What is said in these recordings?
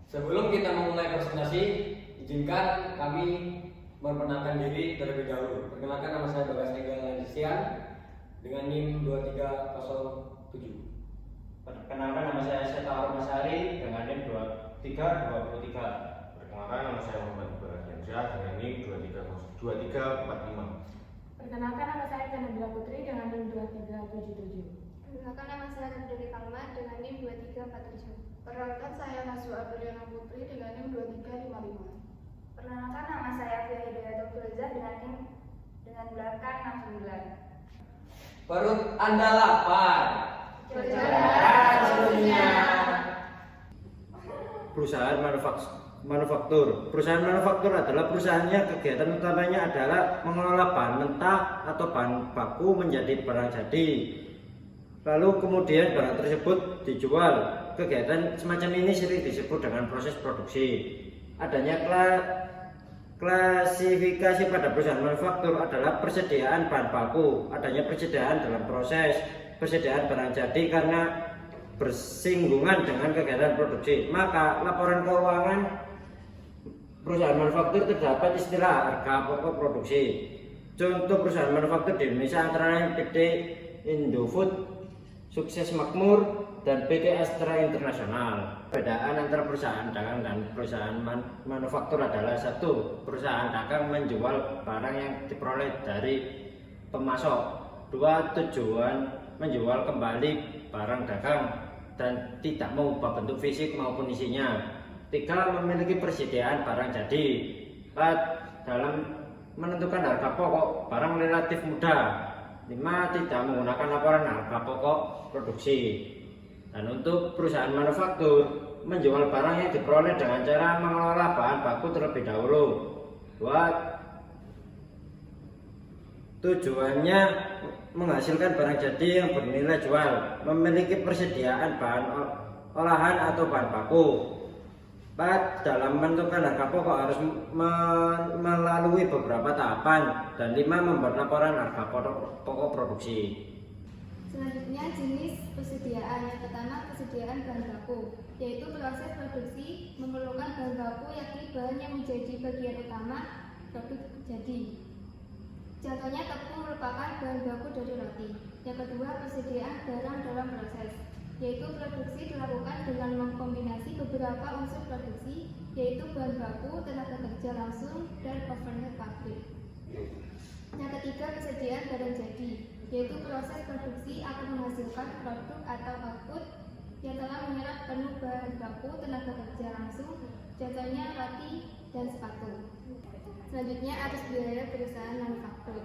Sebelum kita memulai presentasi, izinkan kami memperkenalkan diri terlebih dahulu. Perkenalkan, nama saya Bagas Ega Lisian dengan NIM 2307. Perkenalkan, nama saya Seta Armasari dengan NIM 2323. Perkenalkan, nama saya Muhammad Iqbal Hendra dengan NIM 2345. Perkenalkan, nama saya Kanabila Putri dengan NIM 2377. Perkenalkan, nama saya Nurdini Kalma dengan NIM 2347. Perkenalkan, saya Naswa Adriana Putri dengan NIM 2355. Perkenalkan, nama saya Fia Hidayat Firza dengan NIM dengan belakang 69. Perut Anda lapar. Perusahaan manufaktur. Perusahaan manufaktur adalah perusahaannya kegiatan utamanya adalah mengelola bahan mentah atau bahan baku menjadi barang jadi. Lalu kemudian barang tersebut dijual. Kegiatan semacam ini sering disebut dengan proses produksi. Adanya klasifikasi pada perusahaan manufaktur adalah persediaan bahan baku, adanya persediaan dalam proses, persediaan barang jadi karena bersinggungan dengan kegiatan produksi. Maka laporan keuangan perusahaan manufaktur terdapat istilah harga pokok produksi. Contoh perusahaan manufaktur di Indonesia antara lain PT Indofood, Sukses Makmur, dan PT Astra Internasional. Perbedaan antara perusahaan dagang dan perusahaan manufaktur adalah: satu, perusahaan dagang menjual barang yang diperoleh dari pemasok. Dua, tujuan menjual kembali barang dagang dan tidak mengubah bentuk fisik maupun isinya. Tiga, memiliki persediaan barang jadi. Empat, dalam menentukan harga pokok barang relatif mudah. 5. Tidak menggunakan laporan harga pokok produksi. Dan untuk perusahaan manufaktur menjual barang yang diperoleh dengan cara mengelola bahan baku terlebih dahulu. 2. Tujuannya menghasilkan barang jadi yang bernilai jual, memiliki persediaan bahan olahan atau bahan baku. 4. Dalam menentukan harga pokok harus melalui beberapa tahapan. Dan 5. Membuat laporan harga pokok produksi. Selanjutnya, jenis persediaan. Yang pertama, persediaan bahan baku, yaitu proses produksi memerlukan bahan baku yakni bahan yang menjadi bagian utama produk jadi. Contohnya, tepung merupakan bahan baku dari roti. Yang kedua, persediaan barang dalam proses, yaitu produksi dilakukan dengan mengkombinasi beberapa unsur produksi, yaitu bahan baku, tenaga kerja langsung, dan overhead pabrik. Yang ketiga, persediaan barang jadi, yaitu proses produksi akan menghasilkan produk atau output yang telah menyerap penuh bahan baku, tenaga kerja langsung, contohnya roti dan sepatu. Selanjutnya, arus biaya perusahaan manufaktur.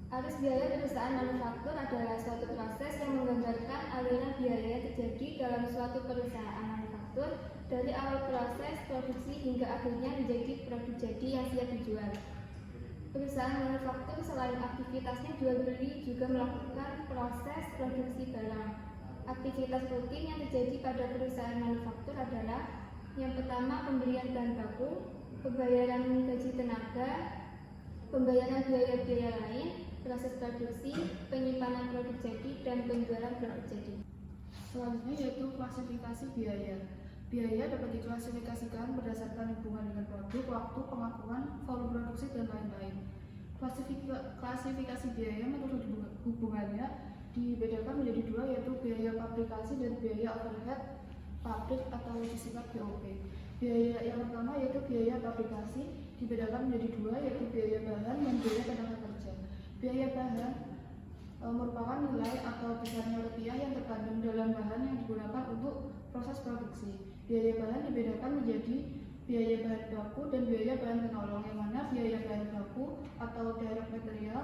Arus biaya perusahaan manufaktur adalah suatu proses yang menggambarkan aliran biaya yang terjadi dalam suatu perusahaan manufaktur dari awal proses produksi hingga akhirnya menjadi produk jadi yang siap dijual. Perusahaan manufaktur selain aktivitasnya jual beli juga melakukan proses produksi barang. Aktivitas rutin yang terjadi pada perusahaan manufaktur adalah: yang pertama, pembelian bahan baku, pembayaran gaji tenaga, pembayaran biaya-biaya lain, proses produksi, penyimpanan produk jadi, dan penjualan produk jadi. Selanjutnya yaitu klasifikasi biaya. Biaya dapat diklasifikasikan berdasarkan hubungan dengan produk, waktu, pengakuan, volume produksi, dan lain-lain. Klasifikasi biaya menurut hubungannya dibedakan menjadi dua, yaitu biaya pabrikasi dan biaya overhead pabrik atau disingkat BOP. Biaya yang pertama yaitu biaya pabrikasi dibedakan menjadi dua, yaitu biaya bahan dan biaya tenaga kerja. Biaya bahan merupakan nilai atau besarnya rupiah yang terkandung dalam bahan yang digunakan untuk proses produksi. Biaya bahan dibedakan menjadi biaya bahan baku dan biaya bahan penolong, yang mana biaya bahan baku atau direct material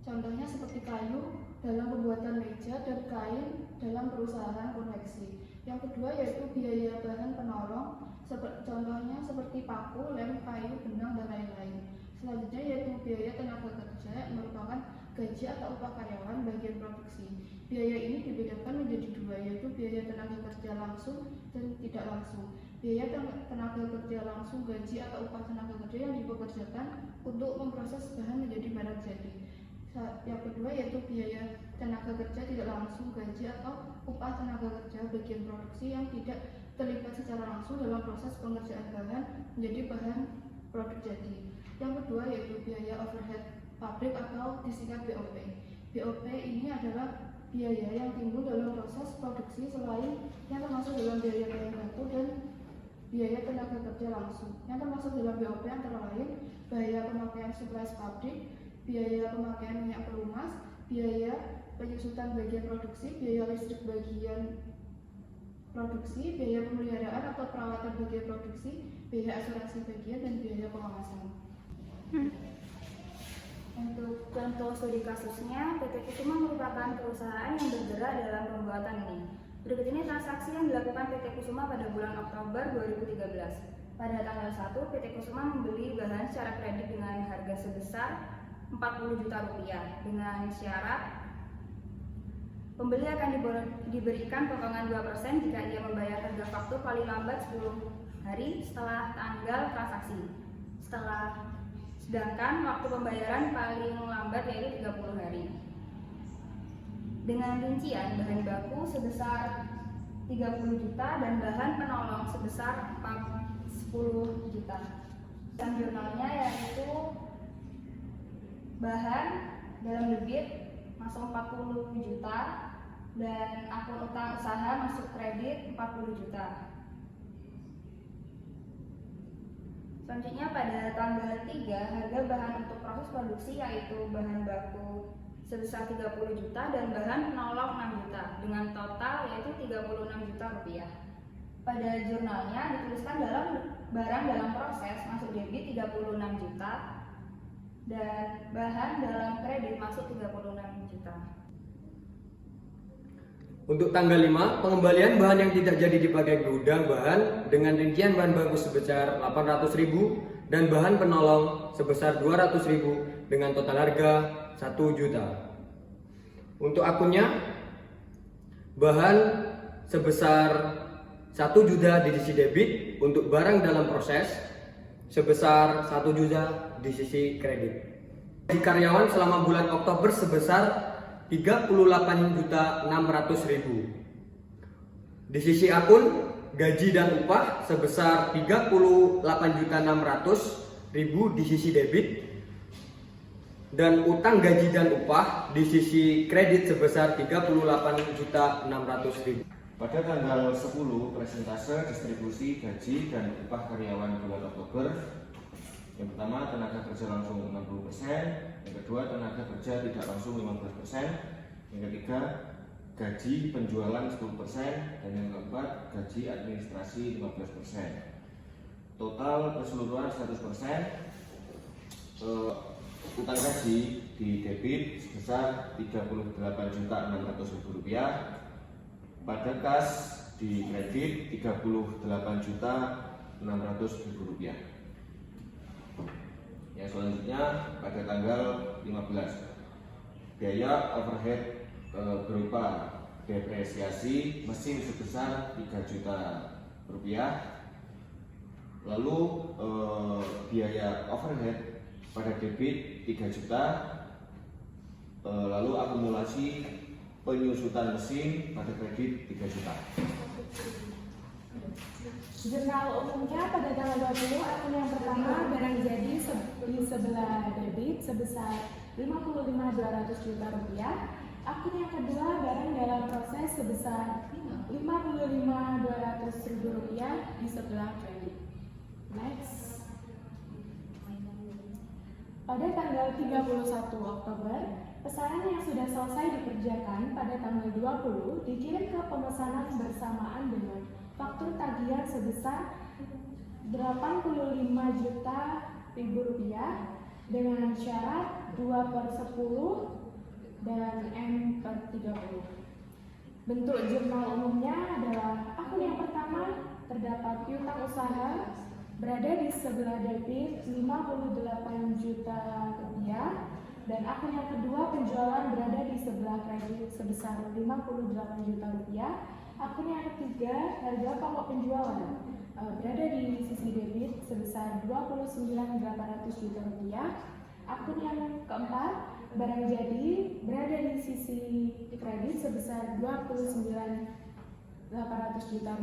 contohnya seperti kayu dalam pembuatan meja dan kain dalam perusahaan konveksi. Yang kedua yaitu biaya bahan penolong, contohnya seperti paku, lem, kayu, benang, dan lain-lain. Selanjutnya yaitu biaya tenaga kerja yang merupakan gaji atau upah karyawan bagian produksi. Biaya ini dibedakan menjadi dua, yaitu biaya tenaga kerja langsung dan tidak langsung. Biaya tenaga kerja langsung, gaji atau upah tenaga kerja yang dipekerjakan untuk memproses bahan menjadi barang jadi. Yang kedua yaitu biaya tenaga kerja tidak langsung, gaji atau upah tenaga kerja bagian produksi yang tidak terlibat secara langsung dalam proses pengerjaan bahan menjadi bahan produk jadi. Yang kedua yaitu biaya overhead pabrik atau disingkat BOP. BOP ini adalah biaya yang timbul dalam proses produksi selain yang termasuk dalam biaya bahan baku dan biaya tenaga kerja langsung. Yang termasuk dalam BOP antara lain biaya pemakaian supplies pabrik, biaya pemakaian minyak pelumas, biaya penyusutan bagian produksi, biaya listrik bagian produksi, biaya pemeliharaan atau perawatan bagian produksi, biaya asuransi bagian, dan biaya pengawasan. Untuk contoh studi kasusnya, PT Kusuma merupakan perusahaan yang bergerak dalam pembuatan ini. Berikut ini transaksi yang dilakukan PT Kusuma pada bulan Oktober 2013. Pada tanggal 1, PT Kusuma membeli bahan secara kredit dengan harga sebesar Rp40 juta dengan syarat pembeli akan diberikan potongan 2% jika ia membayar harga faktur paling lambat 10 hari setelah tanggal transaksi. Sedangkan waktu pembayaran paling lambat yaitu 30 hari. Dengan rincian bahan baku sebesar 30 juta dan bahan penolong sebesar 10 juta. Dan jurnalnya yaitu bahan dalam debit masuk 40 juta dan akun utang usaha masuk kredit 40 juta. Selanjutnya pada tanggal 3, harga bahan untuk proses produksi yaitu bahan baku sebesar 30 juta dan bahan penolong 6 juta dengan total yaitu 36 juta rupiah. Pada jurnalnya dituliskan dalam barang dalam proses masuk debit 36 juta dan bahan dalam kredit masuk 36 juta. Untuk tanggal 5, pengembalian bahan yang tidak jadi dipakai gudang bahan dengan rincian bahan baku sebesar 800.000 dan bahan penolong sebesar 200.000 dengan total harga 1 juta. Untuk akunnya, bahan sebesar 1 juta di sisi debit untuk barang dalam proses sebesar 1 juta di sisi kredit. Di karyawan selama bulan Oktober sebesar 38.600.000. Di sisi akun gaji dan upah sebesar 38.600.000 di sisi debit dan utang gaji dan upah di sisi kredit sebesar 38.600.000. Pada tanggal 10, presentase distribusi gaji dan upah karyawan bulan Oktober. Yang pertama, tenaga kerja langsung 60%, yang kedua, tenaga kerja tidak langsung 15%, yang ketiga, gaji penjualan 10%, dan yang keempat, gaji administrasi 15%. Total keseluruhan 100%. Utang gaji di debit sebesar Rp38.600.000, pada kas di kredit Rp38.600.000. Yang selanjutnya pada tanggal 15, biaya overhead berupa depresiasi mesin sebesar Rp3 juta, lalu biaya overhead pada debit 3 juta, lalu akumulasi penyusutan mesin pada kredit 3 juta. Jurnal umumnya pada tanggal 20, akun yang pertama barang jadi di sebelah debit sebesar Rp55.200 juta. Akun yang kedua barang dalam proses sebesar Rp55.200.000 di sebelah kredit. Next. Pada tanggal 31 Oktober, pesanan yang sudah selesai dikerjakan pada tanggal 20 dikirim ke pemesanan bersamaan dengan faktur tagihan sebesar Rp85 juta dengan syarat 2/10 dan M/30. Bentuk jurnal umumnya adalah akun yang pertama terdapat piutang usaha berada di sebelah debit Rp58 juta dan akun yang kedua penjualan berada di sebelah kredit sebesar Rp58 juta. Akun yang ketiga harga pokok penjualan berada di sisi debit sebesar Rp29.800 juta. Akun yang keempat barang jadi berada di sisi kredit sebesar Rp29.800 juta.